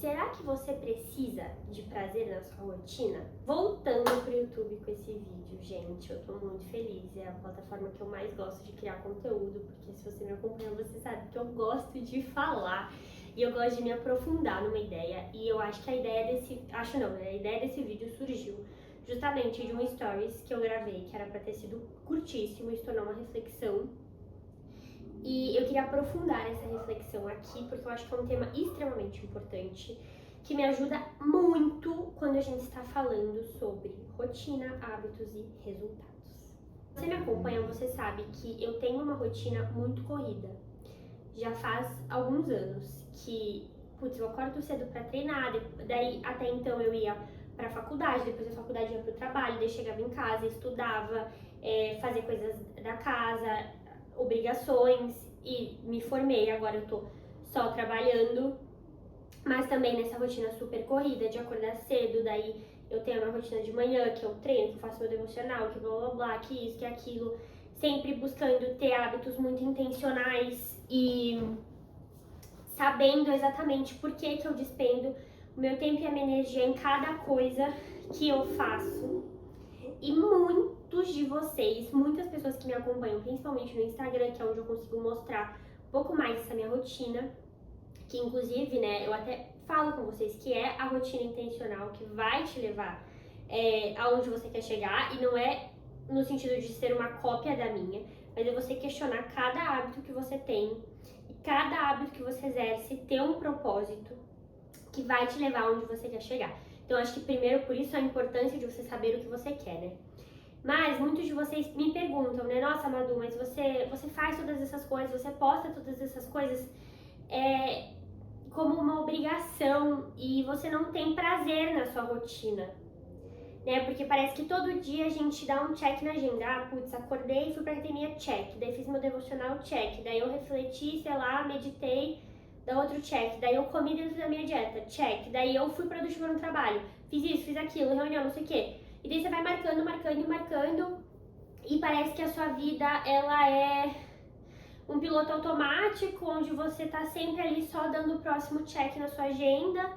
será que você precisa de prazer na sua rotina? Voltando pro YouTube com esse vídeo, gente, eu tô muito feliz. É a plataforma que eu mais gosto de criar conteúdo, porque se você me acompanha, você sabe que eu gosto de falar e eu gosto de me aprofundar numa ideia. E eu acho que a ideia desse vídeo surgiu justamente de um stories que eu gravei, que era pra ter sido curtíssimo e se tornou uma reflexão. E eu queria aprofundar essa reflexão aqui, porque eu acho que é um tema extremamente importante, que me ajuda muito quando a gente está falando sobre rotina, hábitos e resultados. Se você me acompanha, você sabe que eu tenho uma rotina muito corrida. Já faz alguns anos que, eu acordo cedo pra treinar, daí até então eu ia pra faculdade, depois da faculdade ia pro trabalho, daí chegava em casa, estudava, fazia coisas da casa, obrigações e me formei. Agora eu tô só trabalhando, mas também nessa rotina super corrida de acordar cedo. Daí eu tenho a minha rotina de manhã, que eu treino, que eu faço meu devocional, que blá blá blá, que isso, que aquilo, sempre buscando ter hábitos muito intencionais e sabendo exatamente por que eu despendo o meu tempo e a minha energia em cada coisa que eu faço. E muitos de vocês, muitas pessoas que me acompanham, principalmente no Instagram, que é onde eu consigo mostrar um pouco mais essa minha rotina, que inclusive, né, eu até falo com vocês que é a rotina intencional que vai te levar aonde você quer chegar, e não é no sentido de ser uma cópia da minha, mas é você questionar cada hábito que você tem e cada hábito que você exerce ter um propósito que vai te levar onde você quer chegar. Então, acho que primeiro, por isso, a importância de você saber o que você quer, né? Mas muitos de vocês me perguntam, né? Nossa, Madu, mas você faz todas essas coisas, você posta todas essas coisas como uma obrigação e você não tem prazer na sua rotina, né? Porque parece que todo dia a gente dá um check na agenda. Ah, acordei e fui pra academia, check. Daí fiz meu devocional, check. Daí eu refleti, sei lá, meditei, dá outro check. Daí eu comi dentro da minha dieta, check. Daí eu fui produtiva no trabalho, fiz isso, fiz aquilo, reunião, não sei o quê. E daí você vai marcando, e parece que a sua vida, ela é um piloto automático, onde você tá sempre ali só dando o próximo check na sua agenda.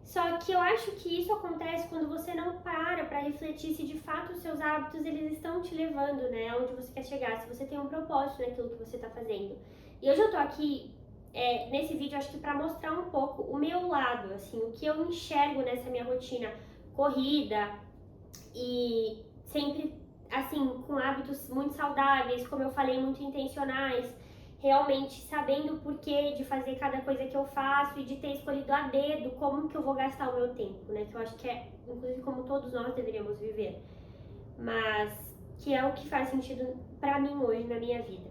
Só que eu acho que isso acontece quando você não para refletir se de fato os seus hábitos, eles estão te levando, né, aonde você quer chegar, se você tem um propósito naquilo que você tá fazendo. E hoje eu tô aqui, nesse vídeo, acho que pra mostrar um pouco o meu lado, assim, o que eu enxergo nessa minha rotina corrida e sempre, assim, com hábitos muito saudáveis, como eu falei, muito intencionais, realmente sabendo o porquê de fazer cada coisa que eu faço e de ter escolhido a dedo como que eu vou gastar o meu tempo, né? Que eu acho que é, inclusive, como todos nós deveríamos viver, mas que é o que faz sentido pra mim hoje na minha vida.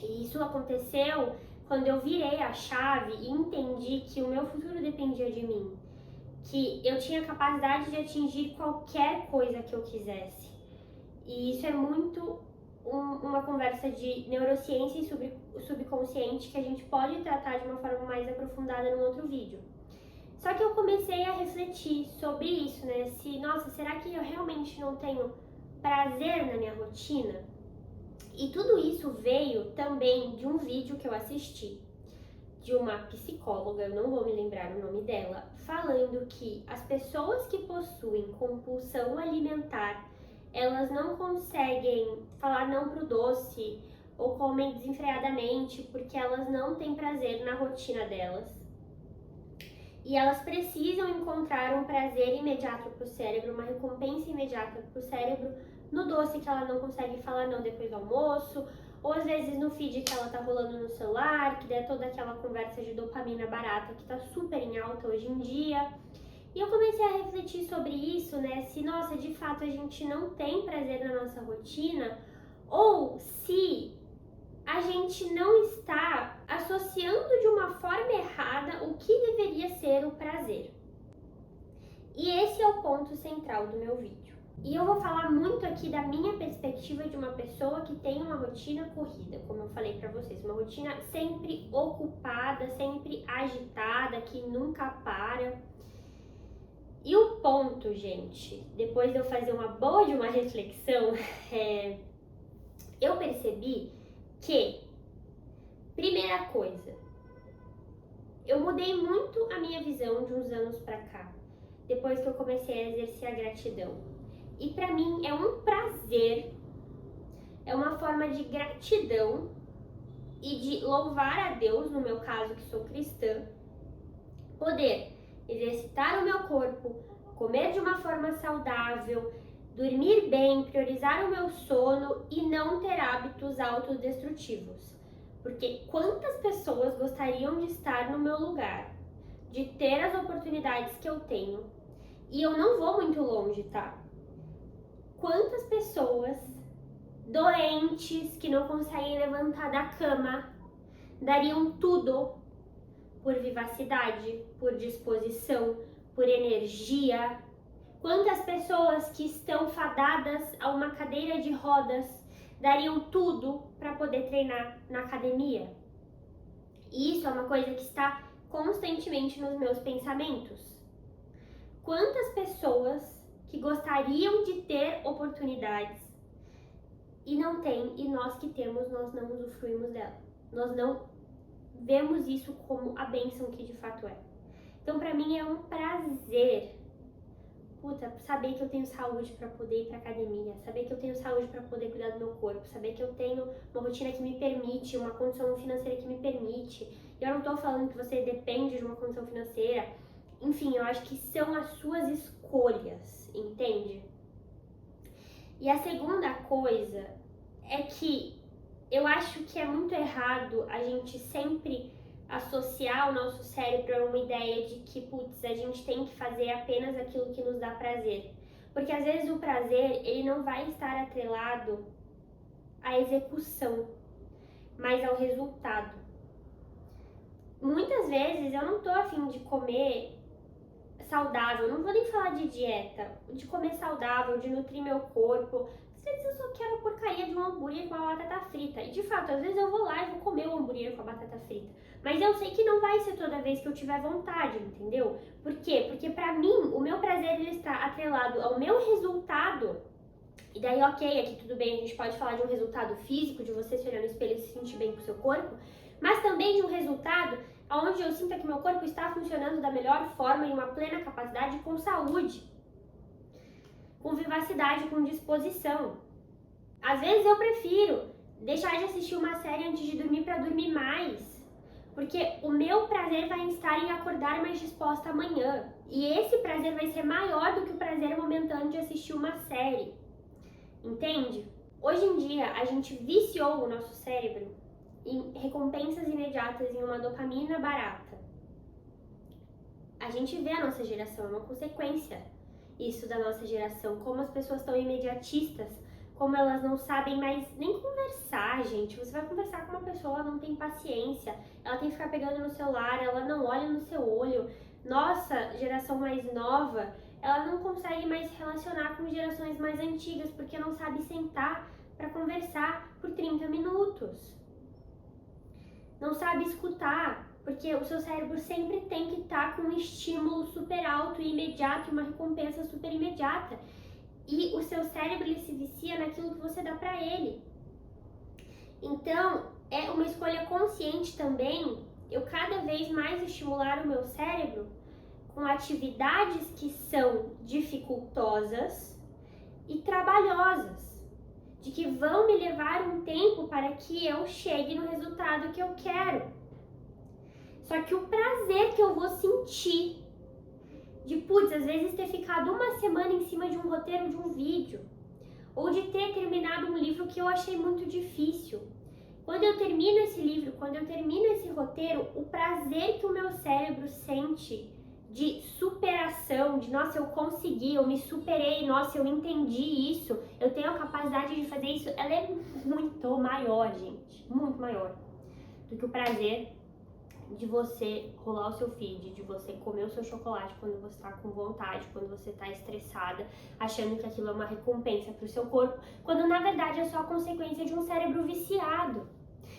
E isso aconteceu quando eu virei a chave e entendi que o meu futuro dependia de mim, que eu tinha capacidade de atingir qualquer coisa que eu quisesse. E isso é muito uma conversa de neurociência e subconsciente que a gente pode tratar de uma forma mais aprofundada num outro vídeo. Só que eu comecei a refletir sobre isso, né? Nossa, será que eu realmente não tenho prazer na minha rotina? E tudo isso veio também de um vídeo que eu assisti de uma psicóloga, eu não vou me lembrar o nome dela, falando que as pessoas que possuem compulsão alimentar, elas não conseguem falar não pro doce ou comem desenfreadamente porque elas não têm prazer na rotina delas. E elas precisam encontrar um prazer imediato pro cérebro, uma recompensa imediata pro cérebro no doce que ela não consegue falar não depois do almoço, ou às vezes no feed que ela tá rolando no celular, que dá toda aquela conversa de dopamina barata que tá super em alta hoje em dia. E eu comecei a refletir sobre isso, né? Se, nossa, de fato a gente não tem prazer na nossa rotina, ou se a gente não está associando de uma forma errada o que deveria ser o prazer. E esse é o ponto central do meu vídeo. E eu vou falar muito aqui da minha perspectiva de uma pessoa que tem uma rotina corrida, como eu falei pra vocês, uma rotina sempre ocupada, sempre agitada, que nunca para. E o ponto, gente, depois de eu fazer uma boa de uma reflexão, eu percebi que, primeira coisa, eu mudei muito a minha visão visão de uns anos pra cá, depois que eu comecei a exercer a gratidão. E pra mim é um prazer, é uma forma de gratidão e de louvar a Deus, no meu caso que sou cristã, poder exercitar o meu corpo, comer de uma forma saudável, dormir bem, priorizar o meu sono e não ter hábitos autodestrutivos. Porque quantas pessoas gostariam de estar no meu lugar, de ter as oportunidades que eu tenho? E eu não vou muito longe, tá? Quantas pessoas doentes que não conseguem levantar da cama dariam tudo por vivacidade, por disposição, por energia? Quantas pessoas que estão fadadas a uma cadeira de rodas dariam tudo para poder treinar na academia? E isso é uma coisa que está constantemente nos meus pensamentos. Quantas pessoas que gostariam de ter oportunidades e não têm, e nós que temos, nós não usufruímos dela. Nós não vemos isso como a bênção que de fato é. Então, pra mim é um prazer, saber que eu tenho saúde pra poder ir pra academia, saber que eu tenho saúde pra poder cuidar do meu corpo, saber que eu tenho uma rotina que me permite, uma condição financeira que me permite. Eu não tô falando que você depende de uma condição financeira. Enfim, eu acho que são as suas escolhas, entende? E a segunda coisa é que eu acho que é muito errado a gente sempre associar o nosso cérebro a uma ideia de que, a gente tem que fazer apenas aquilo que nos dá prazer. Porque às vezes o prazer, ele não vai estar atrelado à execução, mas ao resultado. Muitas vezes eu não tô a fim de comer saudável, não vou nem falar de dieta, de comer saudável, de nutrir meu corpo. Às vezes eu só quero a porcaria de um hambúrguer com a batata frita. E de fato, às vezes eu vou lá e vou comer o hambúrguer com a batata frita. Mas eu sei que não vai ser toda vez que eu tiver vontade, entendeu? Por quê? Porque pra mim, o meu prazer ele está atrelado ao meu resultado. E daí, ok, aqui tudo bem, a gente pode falar de um resultado físico, de você se olhar no espelho e se sentir bem com o seu corpo, mas também de um resultado onde eu sinta que meu corpo está funcionando da melhor forma, em uma plena capacidade, com saúde, com vivacidade, com disposição. Às vezes eu prefiro deixar de assistir uma série antes de dormir para dormir mais, porque o meu prazer vai estar em acordar mais disposta amanhã. E esse prazer vai ser maior do que o prazer momentâneo de assistir uma série. Entende? Hoje em dia, a gente viciou o nosso cérebro em recompensas imediatas, em uma dopamina barata. A gente vê a nossa geração, é uma consequência isso da nossa geração, como as pessoas estão imediatistas, como elas não sabem mais nem conversar, gente. Você vai conversar com uma pessoa, ela não tem paciência, ela tem que ficar pegando no celular, ela não olha no seu olho. Nossa geração mais nova, ela não consegue mais se relacionar com gerações mais antigas, porque não sabe sentar para conversar por 30 minutos. Não sabe escutar, porque o seu cérebro sempre tem que estar com um estímulo super alto e imediato, e uma recompensa super imediata. E o seu cérebro ele se vicia naquilo que você dá para ele. Então, é uma escolha consciente também, eu cada vez mais estimular o meu cérebro com atividades que são dificultosas e trabalhosas, de que vão me levar um tempo para que eu chegue no resultado que eu quero. Só que o prazer que eu vou sentir de, às vezes ter ficado uma semana em cima de um roteiro de um vídeo, ou de ter terminado um livro que eu achei muito difícil. Quando eu termino esse livro, quando eu termino esse roteiro, o prazer que o meu cérebro sente de superação, de nossa, eu consegui, eu me superei, nossa, eu entendi isso, eu tenho a capacidade de fazer isso, ela é muito maior, gente, muito maior do que o prazer de você rolar o seu feed, de você comer o seu chocolate quando você tá com vontade, quando você tá estressada, achando que aquilo é uma recompensa pro seu corpo, quando na verdade é só a consequência de um cérebro viciado.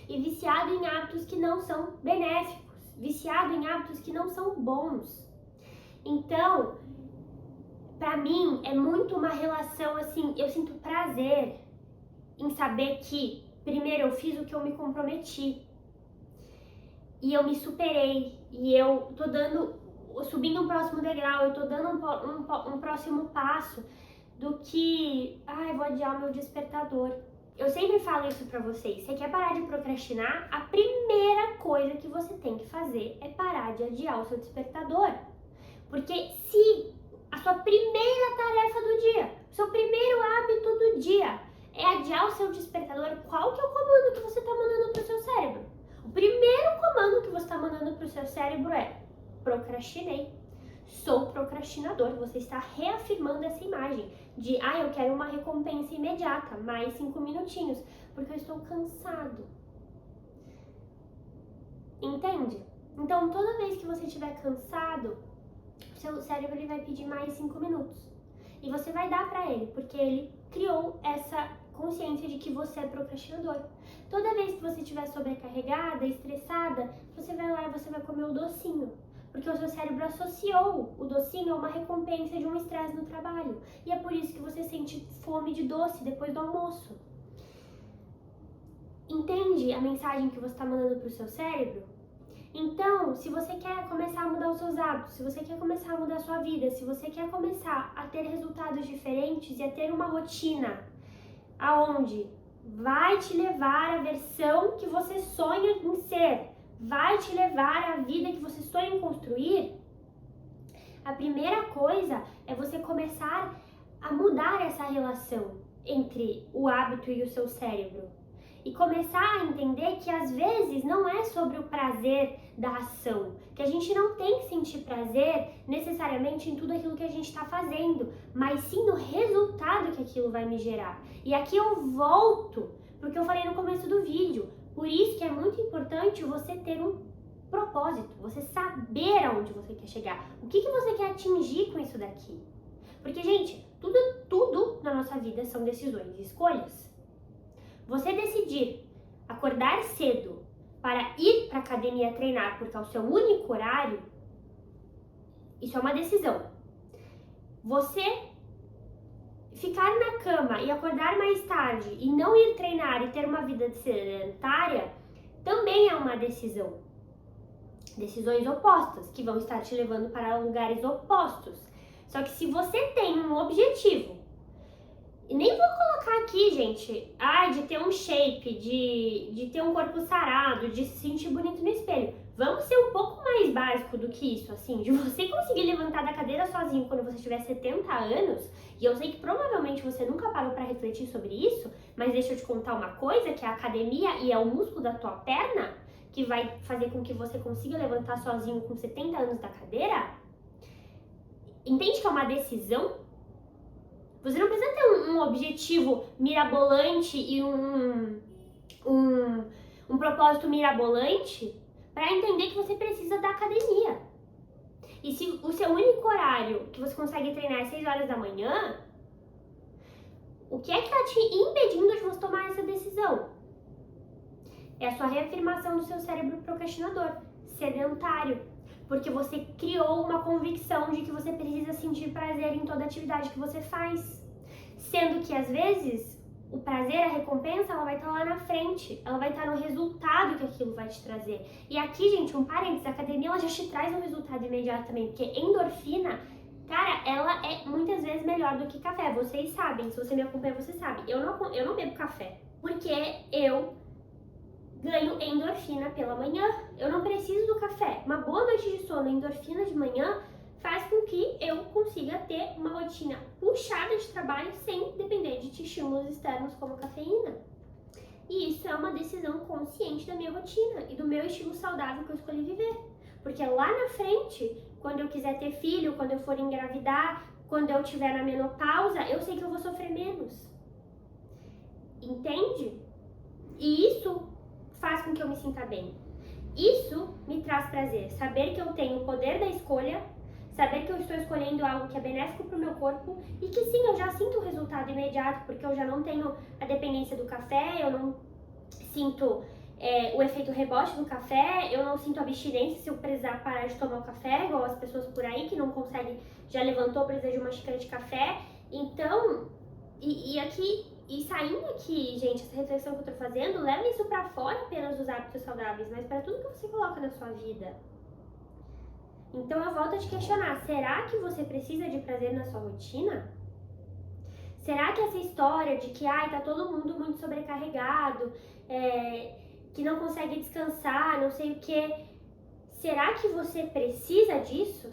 E viciado em hábitos que não são benéficos, viciado em hábitos que não são bons. Então, pra mim, é muito uma relação assim, eu sinto prazer em saber que, primeiro, eu fiz o que eu me comprometi. E eu me superei, e eu tô dando subindo um próximo degrau, eu tô dando um próximo passo do que, eu vou adiar o meu despertador. Eu sempre falo isso pra vocês, você quer parar de procrastinar? A primeira coisa que você tem que fazer é parar de adiar o seu despertador. Porque se a sua primeira tarefa do dia, o seu primeiro hábito do dia é adiar o seu despertador, qual que é o comando que você tá mandando pro seu cérebro? O primeiro comando que você tá mandando pro seu cérebro é: procrastinei. Sou procrastinador. Você está reafirmando essa imagem de, eu quero uma recompensa imediata, mais 5 minutinhos, porque eu estou cansado. Entende? Então, toda vez que você estiver cansado, o seu cérebro ele vai pedir mais 5 minutos. E você vai dar para ele, porque ele criou essa consciência de que você é procrastinador. Toda vez que você estiver sobrecarregada, estressada, você vai lá e você vai comer o docinho. Porque o seu cérebro associou o docinho a uma recompensa de um estresse no trabalho. E é por isso que você sente fome de doce depois do almoço. Entende a mensagem que você está mandando para o seu cérebro? Então, se você quer começar a mudar os seus hábitos, se você quer começar a mudar a sua vida, se você quer começar a ter resultados diferentes e a ter uma rotina aonde vai te levar à versão que você sonha em ser, vai te levar à vida que você sonha em construir, a primeira coisa é você começar a mudar essa relação entre o hábito e o seu cérebro. E começar a entender que às vezes não é sobre o prazer da ação, que a gente não tem que sentir prazer necessariamente em tudo aquilo que a gente está fazendo, mas sim no resultado que aquilo vai me gerar. E aqui eu volto porque eu falei no começo do vídeo, por isso que é muito importante você ter um propósito, você saber aonde você quer chegar, o que você quer atingir com isso daqui. Porque, gente, tudo na nossa vida são decisões e escolhas. Você decidir acordar cedo para ir para a academia treinar porque é o seu único horário, isso é uma decisão. Você ficar na cama e acordar mais tarde e não ir treinar e ter uma vida sedentária também é uma decisão. Decisões opostas que vão estar te levando para lugares opostos. Só que se você tem um objetivo, e nem vou colocar aqui, gente, de ter um shape, de ter um corpo sarado, de se sentir bonito no espelho. Vamos ser um pouco mais básico do que isso, assim, de você conseguir levantar da cadeira sozinho quando você tiver 70 anos, e eu sei que provavelmente você nunca parou para refletir sobre isso, mas deixa eu te contar uma coisa, que é a academia e é o músculo da tua perna, que vai fazer com que você consiga levantar sozinho com 70 anos da cadeira. Entende que é uma decisão? Você não precisa ter um objetivo mirabolante e um propósito mirabolante para entender que você precisa da academia. E se o seu único horário que você consegue treinar é 6 horas da manhã, o que é que está te impedindo de você tomar essa decisão? É a sua reafirmação do seu cérebro procrastinador, sedentário. Porque você criou uma convicção de que você precisa sentir prazer em toda atividade que você faz. Sendo que, às vezes, o prazer, a recompensa, ela vai estar lá na frente. Ela vai estar no resultado que aquilo vai te trazer. E aqui, gente, um parênteses, a academia ela já te traz um resultado imediato também. Porque endorfina, cara, ela é muitas vezes melhor do que café. Vocês sabem, se você me acompanha, você sabe. Eu não bebo café, porque eu ganho endorfina pela manhã. Eu não preciso do café. Uma boa noite de sono, endorfina de manhã, faz com que eu consiga ter uma rotina puxada de trabalho sem depender de estímulos externos como cafeína. E isso é uma decisão consciente da minha rotina e do meu estilo saudável que eu escolhi viver. Porque lá na frente, quando eu quiser ter filho, quando eu for engravidar, quando eu estiver na menopausa, eu sei que eu vou sofrer menos. Entende? E isso faz com que eu me sinta bem. Isso me traz prazer, saber que eu tenho o poder da escolha, saber que eu estou escolhendo algo que é benéfico para o meu corpo e que sim, eu já sinto o resultado imediato, porque eu já não tenho a dependência do café, eu não sinto o efeito rebote do café, eu não sinto abstinência se eu precisar parar de tomar o café, igual as pessoas por aí que não conseguem, já levantou, precisa de uma xícara de café. Então, e saindo aqui, gente, essa reflexão que eu tô fazendo, leva isso pra fora apenas dos hábitos saudáveis, mas para tudo que você coloca na sua vida. Então eu volto a te questionar, será que você precisa de prazer na sua rotina? Será que essa história de que tá todo mundo muito sobrecarregado, que não consegue descansar, não sei o quê, será que você precisa disso?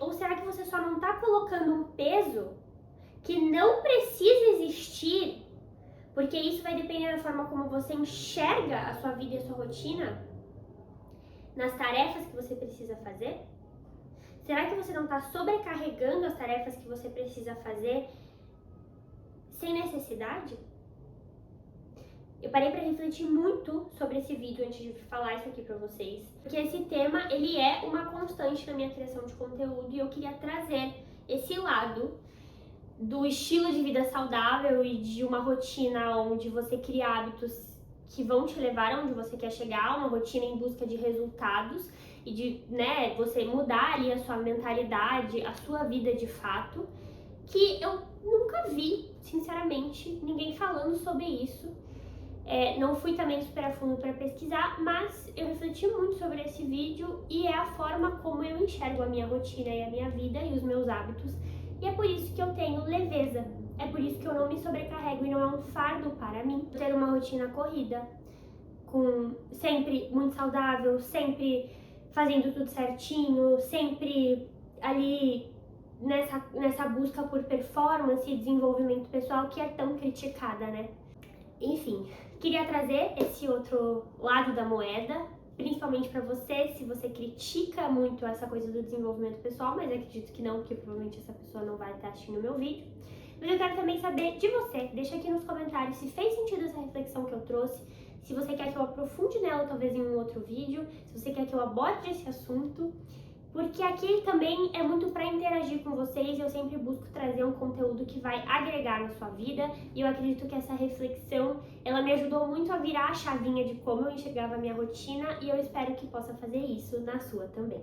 Ou será que você só não tá colocando um peso que não precisa existir, porque isso vai depender da forma como você enxerga a sua vida e a sua rotina, nas tarefas que você precisa fazer? Será que você não está sobrecarregando as tarefas que você precisa fazer sem necessidade? Eu parei para refletir muito sobre esse vídeo antes de falar isso aqui para vocês, porque esse tema ele é uma constante na minha criação de conteúdo e eu queria trazer esse lado do estilo de vida saudável e de uma rotina onde você cria hábitos que vão te levar aonde você quer chegar, uma rotina em busca de resultados e de, você mudar ali a sua mentalidade, a sua vida de fato, que eu nunca vi, sinceramente, ninguém falando sobre isso. Não fui também super a fundo para pesquisar, mas eu refleti muito sobre esse vídeo e é a forma como eu enxergo a minha rotina e a minha vida e os meus hábitos. E é por isso que eu tenho leveza, é por isso que eu não me sobrecarrego e não é um fardo para mim ter uma rotina corrida, sempre muito saudável, sempre fazendo tudo certinho, sempre ali nessa busca por performance e desenvolvimento pessoal que é tão criticada, né? Enfim, queria trazer esse outro lado da moeda, principalmente para você, se você critica muito essa coisa do desenvolvimento pessoal, mas acredito que não, porque provavelmente essa pessoa não vai estar assistindo o meu vídeo. Mas eu quero também saber de você, deixa aqui nos comentários se fez sentido essa reflexão que eu trouxe, se você quer que eu aprofunde nela talvez em um outro vídeo, se você quer que eu aborde esse assunto, porque aqui também é muito para interagir com vocês, eu sempre busco trazer um conteúdo que vai agregar na sua vida, e eu acredito que essa reflexão, ela me ajudou muito a virar a chavinha de como eu enxergava a minha rotina, e eu espero que possa fazer isso na sua também.